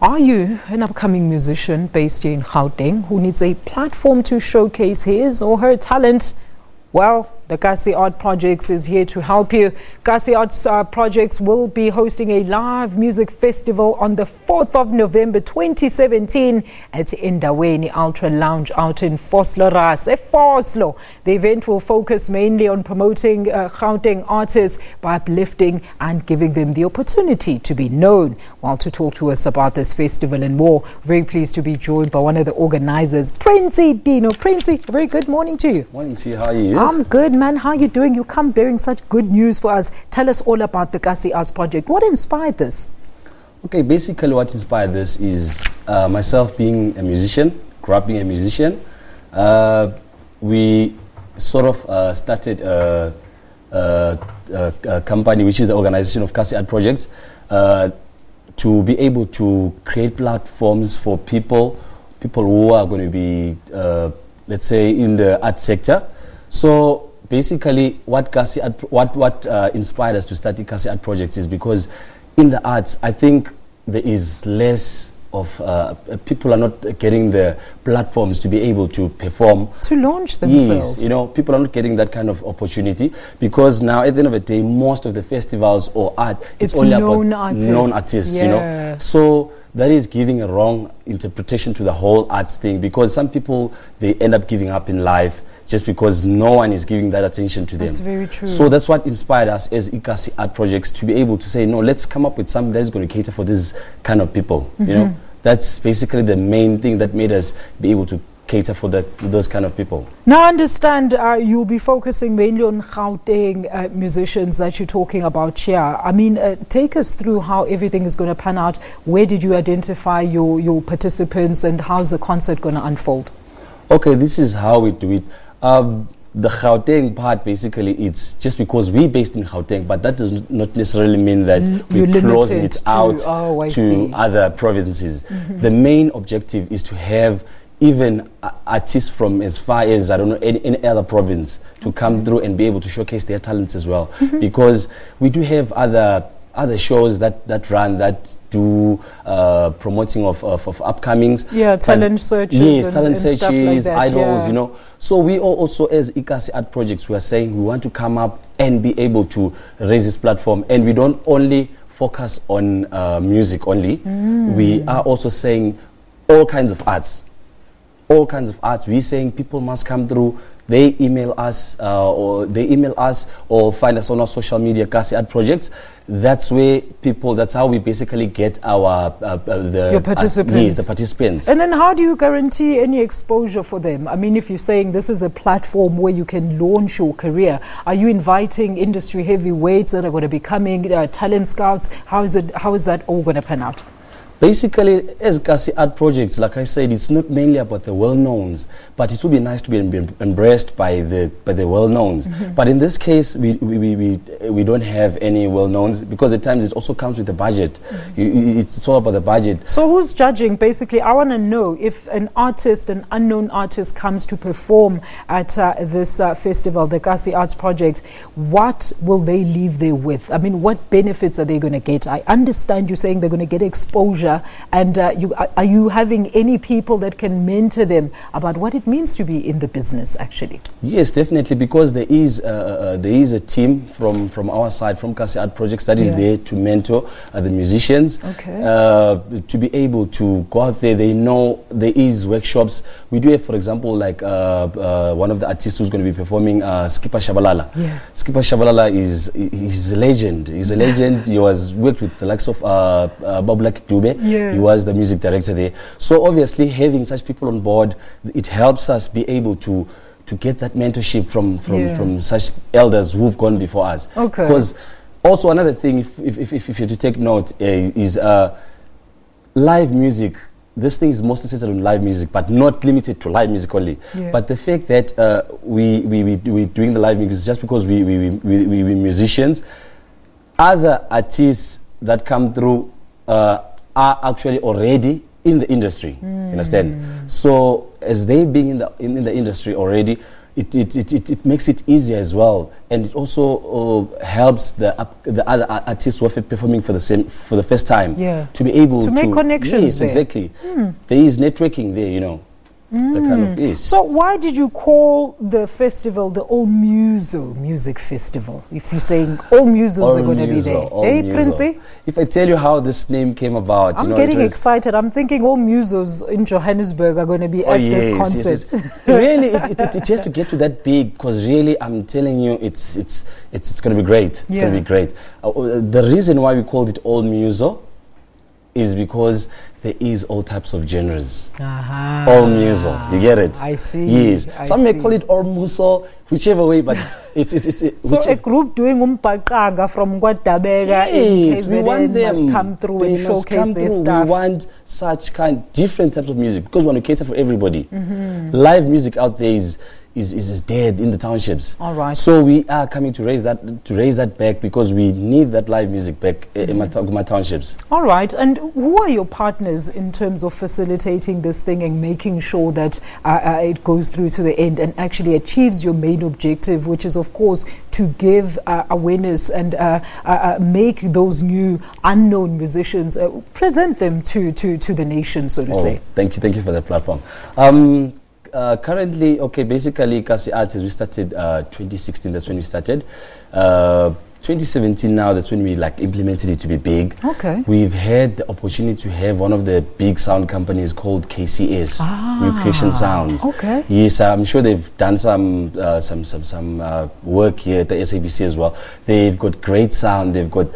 Are you an upcoming musician based here in Gauteng who needs a platform to showcase his or her talent? Well, the Kasi Art Projects is here to help you. Kasi Arts Projects will be hosting a live music festival on the 4th of November 2017 at Endaweni Ultra Lounge out in Vosloorus, Voslo. The event will focus mainly on promoting Gauteng artists by uplifting and giving them the opportunity to be known. While to talk to us about this festival and more, very pleased to be joined by one of the organizers, Princey Tino. Princey, a very good morning to you. Morning to you. How are you? I'm good, man. How are you doing? You come bearing such good news for us. Tell us all about the Kasi Arts Project. What inspired this? Okay, basically what inspired this is myself being a musician, grew up being a musician. We sort of started a company, which is the organization of Kasi Art Projects, to be able to create platforms for people who are going to be, let's say, in the art sector. So basically, what inspired us to start the Kasi Art Projects is because in the arts, I think there is less of people are not getting the platforms to be able to perform, to launch themselves. Yes, you know, people are not getting that kind of opportunity because now at the end of the day, most of the festivals or art, it's only known about artists. known artists, Yeah. you know. So that is giving a wrong interpretation to the whole arts thing, because some people, they end up giving up in life just because no one is giving that attention to them. That's very true. So that's what inspired us as Kasi Art Projects to be able to say, no, let's come up with something that's going to cater for this kind of people. You know, that's basically the main thing that made us be able to cater for those kind of people. Now I understand you'll be focusing mainly on Gauteng musicians that you're talking about here. I mean, take us through how everything is going to pan out. Where did you identify your participants, and how's the concert going to unfold? Okay, this is how we do it. The Gauteng part, basically, it's just because we're based in Gauteng, but that does not necessarily mean that we're closing it out to other provinces. The main objective is to have even artists from as far as, I don't know, any other province to come through and be able to showcase their talents as well. Because we do have other shows that run, that do promoting of upcomings. Yeah, talent searches. Yes, and talent stuff searches, like that, idols, yeah. You know. So we also, as Kasi Art Projects, we are saying we want to come up and be able to raise this platform. And we don't only focus on music only. We are also saying all kinds of arts. All kinds of arts. We're saying people must come through. They email us or find us on our social media, Kasi Art Projects. That's how we basically get our your participants. Yes, the participants. And then how do you guarantee any exposure for them? I mean, if you're saying this is a platform where you can launch your career, are you inviting industry heavyweights that are going to be coming, talent scouts? How is that all going to pan out? Basically, as Kasi Art Projects, like I said, it's not mainly about the well-knowns, but it would be nice to be embraced by the well-knowns. But in this case, we don't have any well-knowns, because at times it also comes with the budget. It's all about the budget. So who's judging? Basically, I want to know if an unknown artist comes to perform at this festival, the Kasi Arts Project, what will they leave there with? I mean, what benefits are they going to get? I understand you saying they're going to get exposure. And are you having any people that can mentor them about what it means to be in the business, actually? Yes, definitely, because there is a team from our side, from Kasi Art Projects, that is there to mentor the musicians. Okay. To be able to go out there. They know there is workshops. We do have, for example, like one of the artists who's going to be performing, Skipper Shabalala. Yeah. Skipper Shabalala is a legend. He's a legend. He was worked with the likes of Bob Lucky Dube. Yeah. He was the music director there. So obviously, having such people on board, it helps us be able to get that mentorship from such elders who've gone before us. Okay. Because also another thing, if you're to take note, is live music. This thing is mostly centered on live music, but not limited to live music only. Yeah. But the fact that we're doing the live music is just because we musicians. Other artists that come through are actually already in the industry. You understand? So as they being in the industry already, it makes it easier as well, and it also helps the other artists who are performing for the first time to be able to make connections. Yes, there. Exactly. There is networking there, you know. That kind of is. So why did you call the festival the All Muso Music Festival? If you're saying all musos are going to be there. Hey, Princey? If I tell you how this name came about, I'm getting excited. I'm thinking all musos in Johannesburg are going to be at this concert. Yes. Really, it has to get to that big, because really, I'm telling you, it's going to be great. It's going to be great. The reason why we called it All Muso is because there is all types of genres. All muso, you get it? I see. Yes. Some may call it all muso, whichever way, but it's so a group doing umpaqanga from Guatabega in KZN must come through and showcase their stuff. We want such different types of music, because we want to cater for everybody. Live music out there is dead in the townships. All right. So we are coming to raise that back, because we need that live music back in my townships. All right. And who are your partners in terms of facilitating this thing and making sure that it goes through to the end and actually achieves your main objective, which is, of course, to give awareness and make those new unknown musicians, present them to the nation, so to say? Thank you for that platform. Currently, basically, Kasi Arts, we started 2016, that's when we started. 2017 now, that's when we implemented it to be big. Okay. We've had the opportunity to have one of the big sound companies called KCS, New Creation Sounds. Okay. Yes, I'm sure they've done some work here at the SABC as well. They've got great sound, they've got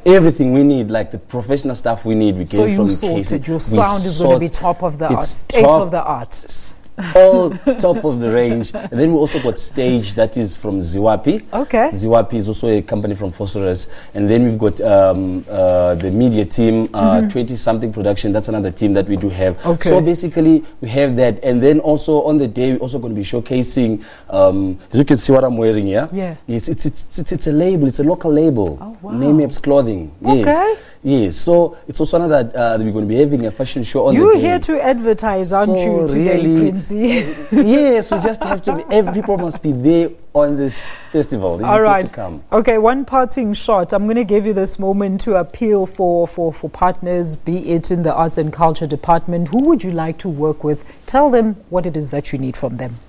everything we need, the professional stuff we need. We get from KCS. Your sound is going to be top of the art, state of the art. All top of the range. And then we also got Stage, that is from Ziwapi. Okay. Ziwapi is also a company from Vosloorus. And then we've got the media team, 20-something production. That's another team that we do have. Okay. So basically, we have that. And then also on the day, we're also going to be showcasing, as you can see what I'm wearing here. Yeah. It's a label. It's a local label. Oh, wow. Name Apps Clothing. Yes. Okay. Yes, so it's also another we're going to be having a fashion show on the day. You're here to advertise, aren't you, today, Princey? Yes, we just have to people must be there on this festival. They All right. to come. Okay, one parting shot. I'm going to give you this moment to appeal for partners, be it in the arts and culture department. Who would you like to work with? Tell them what it is that you need from them.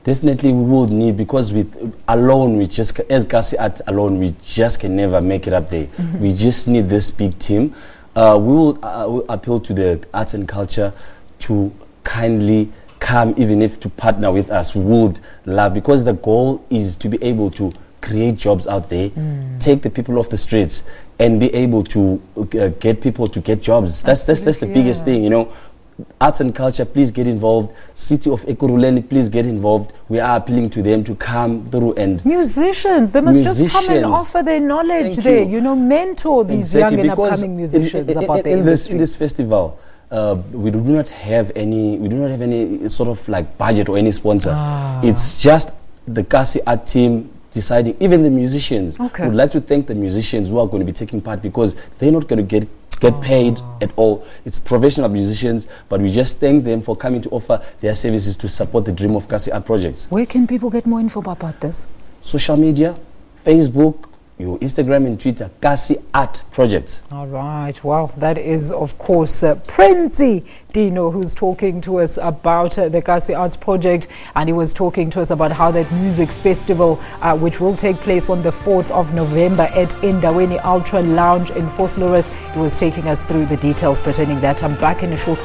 Definitely we would need, because as Kasi Art alone, we just can never make it up there. We just need this big team. We will appeal to the arts and culture to kindly come, even if to partner with us. We would love, because the goal is to be able to create jobs out there, take the people off the streets, and be able to get people to get jobs. That's the biggest thing, you know. Arts and culture, please get involved. City of Ekurhuleni, please get involved. We are appealing to them to come through. And musicians, they must just come and offer their knowledge there. You know, mentor these young and upcoming musicians about the industry. In this festival, we do not have any sort of budget or any sponsor. It's just the Kasi Art team deciding. Even the musicians, would like to thank the musicians who are going to be taking part, because they're not going to get paid at all. It's professional musicians, but we just thank them for coming to offer their services to support the dream of Kasi Art projects. Where can people get more info about this? Social media, Facebook, your Instagram and Twitter, Kasi Art Project. All right. Well, that is, of course, Princey Tino, who's talking to us about the Kasi Arts Project. And he was talking to us about how that music festival, which will take place on the 4th of November at Endaweni Ultra Lounge in Vosloorus, he was taking us through the details pertaining that. I'm back in a short